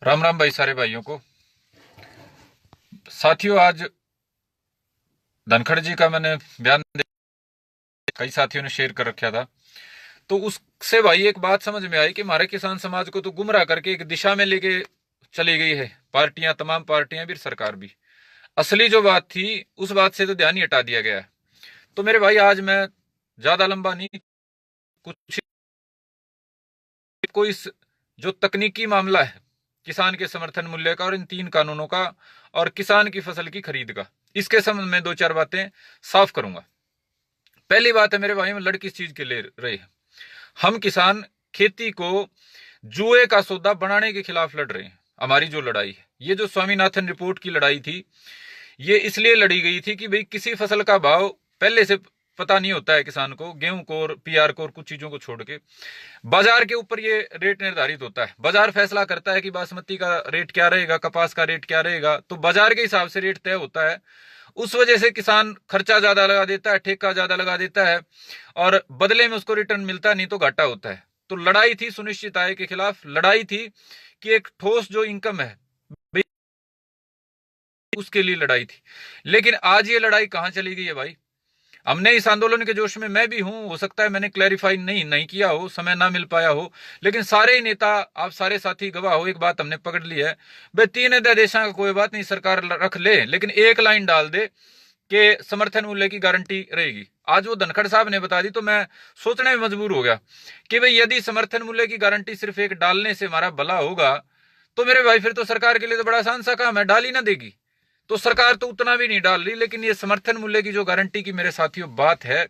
राम राम भाई, सारे भाइयों को। साथियों, आज धनखड़ जी का मैंने बयान कई साथियों ने शेयर कर रखा था। तो उससे भाई एक बात समझ में आई कि हमारे किसान समाज को तो गुमराह करके एक दिशा में लेके चली गई है पार्टियां, तमाम पार्टियां भी, सरकार भी। असली जो बात थी उस बात से तो ध्यान ही हटा दिया गया है। तो मेरे भाई, आज मैं ज्यादा लंबा नहीं, कुछ कोई जो तकनीकी मामला है किसान के समर्थन मूल्य का और इन 3 कानूनों का और किसान की फसल की खरीद का, इसके संबंध में 2-4 बातें साफ करूंगा। पहली बात है मेरे भाई, हम लड़ किस चीज के ले रहे हैं? हम किसान खेती को जुए का सौदा बनाने के खिलाफ लड़ रहे हैं। हमारी जो लड़ाई है, ये जो स्वामीनाथन रिपोर्ट की लड़ाई थी, ये इसलिए लड़ी गई थी कि भाई किसी फसल का भाव पहले से पता नहीं होता है किसान को, गेहूं को और पीआर को और कुछ चीजों को छोड़ के बाजार के ऊपर ये रेट निर्धारित होता है। बाजार फैसला करता है कि बासमती का रेट क्या रहेगा, कपास का रेट क्या रहेगा, तो बाजार के हिसाब से रेट तय होता है। उस वजह से किसान खर्चा ज्यादा लगा देता है, ठेका ज्यादा लगा देता है और बदले में उसको रिटर्न मिलता नहीं तो घाटा होता है। तो लड़ाई थी सुनिश्चित आय के खिलाफ, लड़ाई थी कि एक ठोस जो इनकम है उसके लिए लड़ाई थी। लेकिन आज ये लड़ाई कहां चली गई है भाई? हमने इस आंदोलन के जोश में, मैं भी हूं, हो सकता है मैंने क्लैरिफाई नहीं किया हो, समय ना मिल पाया हो, लेकिन सारे ही नेता, आप सारे साथी गवाह हो, एक बात हमने पकड़ ली है भाई, 3 अध्यादेशों का कोई बात नहीं, सरकार रख ले, लेकिन एक लाइन डाल दे कि समर्थन मूल्य की गारंटी रहेगी। आज वो धनखड़ साहब ने बता दी तो मैं सोचने में मजबूर हो गया कि भाई यदि समर्थन मूल्य की गारंटी सिर्फ एक डालने से हमारा भला होगा तो मेरे भाई फिर तो सरकार के लिए तो बड़ा आसान सा काम है, डाल ही ना देगी। तो सरकार तो उतना भी नहीं डाल रही, लेकिन ये समर्थन मूल्य की जो गारंटी की मेरे साथियों बात है,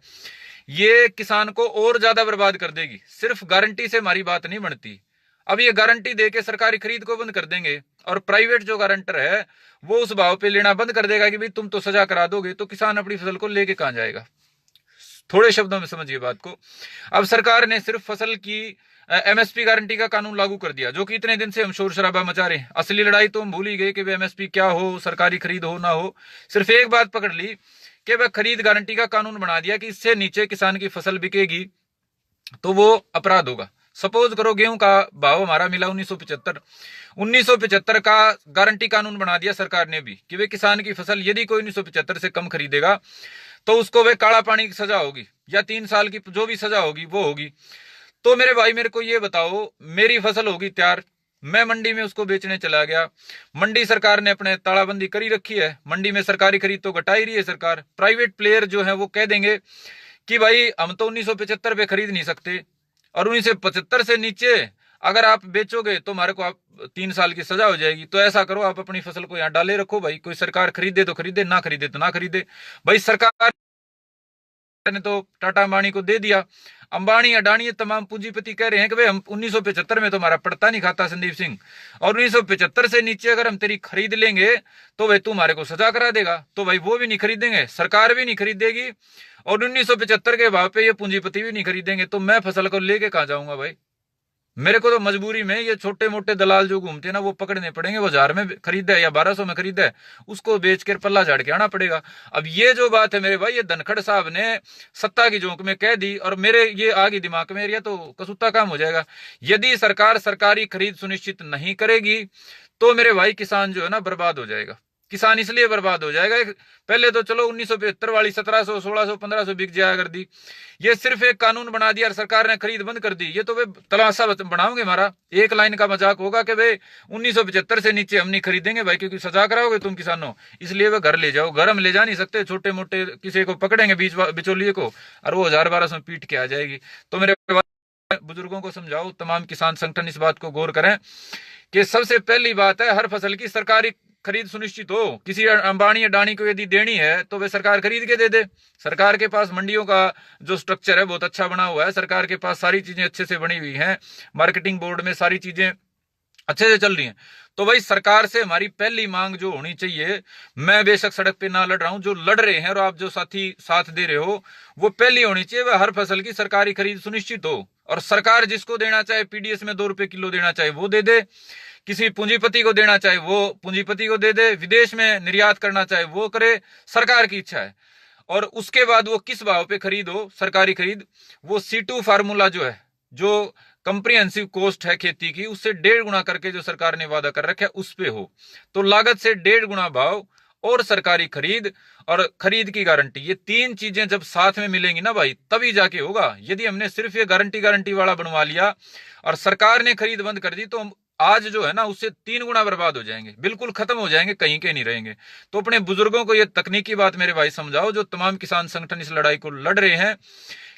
ये किसान को और ज्यादा बर्बाद कर देगी। सिर्फ गारंटी से हमारी बात नहीं बनती। अब ये गारंटी देके सरकारी खरीद को बंद कर देंगे और प्राइवेट जो गारंटर है वो उस भाव पे लेना बंद कर देगा कि भाई तुम तो सजा करा दोगे, तो किसान अपनी फसल को लेके कहां जाएगा? थोड़े शब्दों में समझिए बात को। अब सरकार ने सिर्फ फसल की एमएसपी गारंटी का कानून लागू कर दिया, जो कि इतने दिन से हम शोर शराबा मचा रहे हैं। असली लड़ाई तो हम भूल ही गए कि एमएसपी क्या हो, सरकारी खरीद हो ना हो। सिर्फ एक बात पकड़ ली कि वह खरीद गारंटी का कानून बना दिया कि इससे नीचे किसान की फसल बिकेगी तो वो अपराध होगा। सपोज करो गेहूं का भाव हमारा मिला 1975 का गारंटी कानून बना दिया सरकार ने भी कि वे किसान की फसल यदि कोई 1975 से कम खरीदेगा तो उसको वे काला पानी की सजा होगी या 3 साल की जो भी सजा होगी वो होगी। तो मेरे भाई, मेरे को ये बताओ, मेरी फसल होगी तैयार, मैं मंडी में उसको बेचने चला गया, मंडी सरकार ने अपने तालाबंदी करी रखी है, मंडी में सरकारी खरीद तो घटा ही रही है सरकार। प्राइवेट प्लेयर जो है वो कह देंगे कि भाई हम तो 1975 पे खरीद नहीं सकते और 1975 से नीचे अगर आप बेचोगे तो हमारे को आप 3 साल की सजा हो जाएगी। तो ऐसा करो, आप अपनी फसल को यहाँ डाले रखो भाई, कोई सरकार खरीदे तो खरीदे, ना खरीदे तो ना खरीदे। भाई सरकार ने तो टाटा अंबानी को दे दिया। अंबानी अडानी तमाम पूंजीपति कह रहे हैं कि भाई हम 1975 में तो हमारा पड़ता नहीं खाता संदीप सिंह, और 1975 से नीचे अगर हम तेरी खरीद लेंगे तो भाई तू हमारे को सजा करा देगा। तो भाई वो भी नहीं खरीदेंगे, सरकार भी नहीं खरीदेगी और 1975 के भाव पे ये पूंजीपति भी नहीं खरीदेंगे। तो मैं फसल को लेके कहां जाऊंगा भाई? मेरे को तो मजबूरी में ये छोटे मोटे दलाल जो घूमते हैं ना वो पकड़ने पड़ेंगे। वो 1000 में खरीदा है या 1200 में खरीदा है, उसको बेच कर पल्ला झाड़ के आना पड़ेगा। अब ये जो बात है मेरे भाई, ये धनखड़ साहब ने सत्ता की झोंक में कह दी और मेरे ये आ गई दिमाग में, ये तो कसूता काम हो जाएगा। यदि सरकार सरकारी खरीद सुनिश्चित नहीं करेगी तो मेरे भाई किसान जो है ना बर्बाद हो जाएगा। किसान इसलिए बर्बाद हो जाएगा, पहले तो चलो 1975 वाली 1700, 1600, 1500 बिक जाया कर दी, ये सिर्फ एक कानून बना दिया और सरकार ने खरीद बंद कर दी। ये तो वे तमाशा बनाओगे हमारा, एक लाइन का मजाक होगा कि भाई 1975 से नीचे हम नहीं खरीदेंगे भाई, क्योंकि सजा कराओगे तुम किसानों, इसलिए वे घर ले जाओ। घर हम ले जा नहीं सकते, छोटे मोटे किसी को पकड़ेंगे बीच बिचौलिए को और वो 1000-1200 पीट के आ जाएगी। तो मेरे बुजुर्गों को समझाओ, तमाम किसान संगठन इस बात को गौर करें कि सबसे पहली बात है हर फसल की सरकारी खरीद सुनिश्चित हो। किसी अंबानी अडानी को यदि देनी है तो वे सरकार खरीद के दे दे। सरकार के पास मंडियों का जो स्ट्रक्चर है बहुत अच्छा बना हुआ है, सरकार के पास सारी चीजें अच्छे से बनी हुई हैं, मार्केटिंग बोर्ड में सारी चीजें अच्छे से चल रही हैं। तो भाई सरकार से हमारी पहली मांग जो होनी चाहिए, मैं बेशक सड़क पे ना लड़ रहा हूं, जो लड़ रहे हैं और आप जो साथी साथ दे रहे हो, वो पहली होनी चाहिए वह हर फसल की सरकारी खरीद सुनिश्चित हो। और सरकार जिसको देना चाहे, पीडीएस में 2 रुपए किलो देना चाहे वो दे दे, किसी पूंजीपति को देना चाहे वो पूंजीपति को दे दे, विदेश में निर्यात करना चाहे वो करे, सरकार की इच्छा है। और उसके बाद वो किस भाव पे खरीद हो सरकारी खरीद, वो C2 फार्मूला जो है, जो कंप्रिहेंसिव कॉस्ट है खेती की, उससे 1.5 गुना करके जो सरकार ने वादा कर रखा है उस पे हो। तो लागत से 1.5 गुना भाव और सरकारी खरीद और खरीद की गारंटी, ये तीन चीजें जब साथ में मिलेंगी ना भाई, तभी जाके होगा। यदि हमने सिर्फ ये गारंटी वाला बनवा लिया और सरकार ने खरीद बंद कर दी, तो हम आज जो है ना उससे 3 गुना बर्बाद हो जाएंगे, बिल्कुल खत्म हो जाएंगे, कहीं के नहीं रहेंगे। तो अपने बुजुर्गों को ये तकनीकी बात मेरे भाई समझाओ, जो तमाम किसान संगठन इस लड़ाई को लड़ रहे हैं,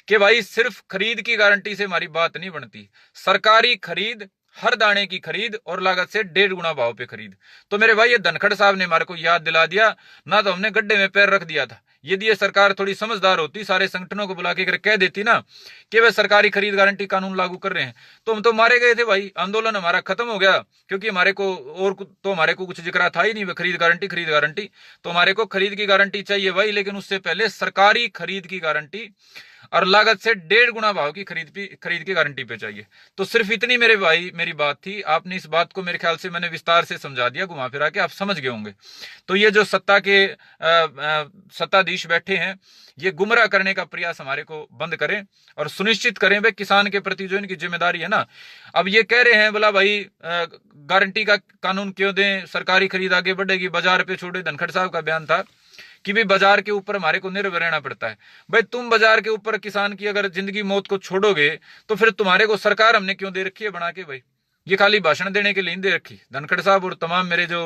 कि भाई सिर्फ खरीद की गारंटी से हमारी बात नहीं बनती। सरकारी खरीद, हर दाने की खरीद और लागत से 1.5 गुना भाव पे खरीद। तो मेरे भाई ये धनखड़ साहब ने हमारे को याद दिला दिया ना, तो हमने गड्ढे में पैर रख दिया था। यदि ये सरकार थोड़ी समझदार होती, सारे संगठनों को बुला के कह देती ना कि वे सरकारी खरीद गारंटी कानून लागू कर रहे हैं, तो हम तो मारे गए थे भाई, आंदोलन हमारा खत्म हो गया। क्योंकि हमारे को कुछ जिक्र था ही नहीं, खरीद गारंटी। तो हमारे को खरीद की गारंटी चाहिए भाई, लेकिन उससे पहले सरकारी खरीद की गारंटी और लागत से 1.5 गुना भाव की खरीद की गारंटी पे चाहिए। तो सिर्फ इतनी मेरे भाई मेरी बात थी। आपने इस बात को मेरे ख्याल से मैंने विस्तार से समझा दिया, घुमा फिरा के आप समझ गए होंगे। तो ये जो सत्ताधीश बैठे हैं, ये गुमराह करने का प्रयास हमारे को बंद करें और सुनिश्चित करें भाई किसान के प्रति जो इनकी जिम्मेदारी है ना। अब ये कह रहे हैं बोला भाई गारंटी का कानून क्यों दें, सरकारी खरीद आगे बढ़ेगी, बाजार पे छोड़े। धनखड़ साहब का बयान था कि भाई बाजार के ऊपर हमारे को निर्भर रहना पड़ता है। भाई तुम बाजार के ऊपर किसान की अगर जिंदगी मौत को छोड़ोगे, तो फिर तुम्हारे को सरकार हमने क्यों दे रखी है बना के? भाई ये खाली भाषण देने के लिए नहीं दे रखी। धनखड़ साहब और तमाम मेरे जो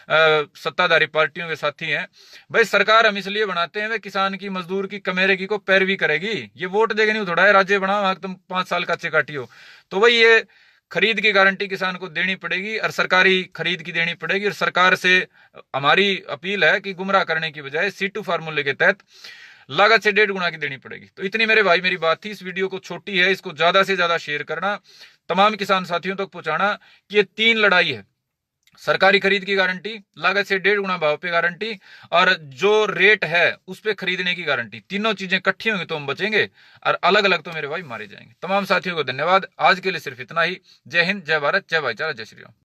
सत्ताधारी पार्टियों के साथी हैं, भाई सरकार हम इसलिए बनाते हैं, वे किसान की, मजदूर की, कमेरे को पैरवी करेगी। ये वोट देगे नहीं थोड़ा है राज्य बनाओ तुम 5 साल कच्चे काटियो। तो भाई ये खरीद की गारंटी किसान को देनी पड़ेगी और सरकारी खरीद की देनी पड़ेगी। और सरकार से हमारी अपील है कि गुमराह करने की बजाय C2 फार्मूले के तहत लागत से 1.5 गुना की देनी पड़ेगी। तो इतनी मेरे भाई मेरी बात थी। इस वीडियो को छोटी है, इसको ज्यादा से ज्यादा शेयर करना, तमाम किसान साथियों तक पहुंचाना कि ये 3 लड़ाई है, सरकारी खरीद की गारंटी, लागत से 1.5 गुना भाव पे गारंटी और जो रेट है उस पे खरीदने की गारंटी। तीनों चीजें इकट्ठी होंगी तो हम बचेंगे, और अलग अलग तो मेरे भाई मारे जाएंगे। तमाम साथियों को धन्यवाद। आज के लिए सिर्फ इतना ही। जय हिंद, जय भारत, जय भाईचारा, जय श्री राम।